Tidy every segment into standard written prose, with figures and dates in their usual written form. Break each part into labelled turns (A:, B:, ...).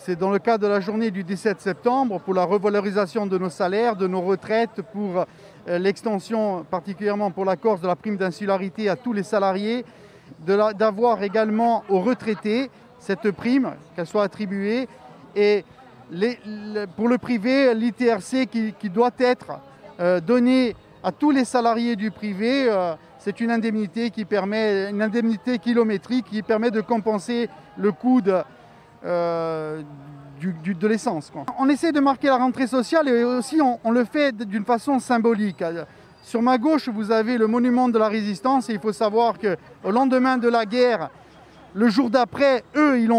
A: C'est dans le cadre de la journée du 17 septembre pour la revalorisation de nos salaires, de nos retraites, pour l'extension, particulièrement pour la Corse, de la prime d'insularité à tous les salariés, d'avoir également aux retraités cette prime, qu'elle soit attribuée, et pour le privé, l'ITRC qui doit être donnée à tous les salariés du privé. C'est une indemnité une indemnité kilométrique qui permet de compenser le coût de l'essence. On essaie de marquer la rentrée sociale et aussi on le fait d'une façon symbolique. Sur ma gauche, vous avez le monument de la résistance et il faut savoir qu'au lendemain de la guerre, le jour d'après, eux, ils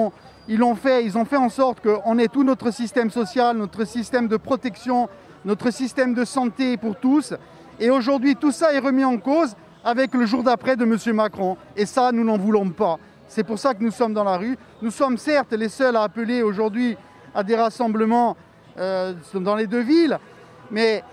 A: ont fait en sorte qu'on ait tout notre système social, notre système de protection, notre système de santé pour tous. Et aujourd'hui, tout ça est remis en cause avec le jour d'après de M. Macron. Et ça, nous n'en voulons pas. C'est pour ça que nous sommes dans la rue. Nous sommes certes les seuls à appeler aujourd'hui à des rassemblements dans les deux villes, mais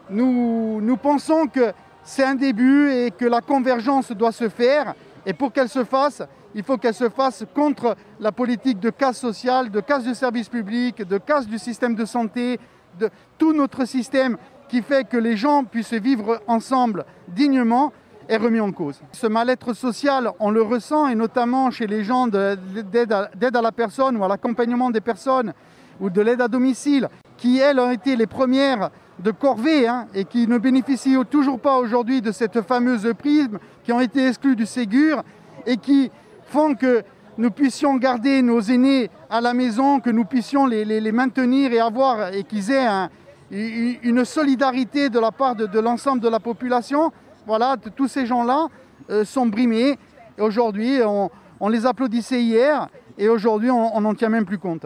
A: nous pensons que c'est un début et que la convergence doit se faire. Et pour qu'elle se fasse, il faut qu'elle se fasse contre la politique de casse sociale, de casse du service public, de casse du système de santé, de tout notre système qui fait que les gens puissent vivre ensemble dignement est remis en cause. Ce mal-être social, on le ressent, et notamment chez les gens d'aide à la personne ou à l'accompagnement des personnes ou de l'aide à domicile, qui, elles, ont été les premières de corvée et qui ne bénéficient toujours pas aujourd'hui de cette fameuse prime, qui ont été exclus du Ségur et qui font que nous puissions garder nos aînés à la maison, que nous puissions les maintenir et qu'ils aient une solidarité de la part de l'ensemble de la population. Voilà, tous ces gens-là sont brimés. Et aujourd'hui, on les applaudissait hier et aujourd'hui, on n'en tient même plus compte.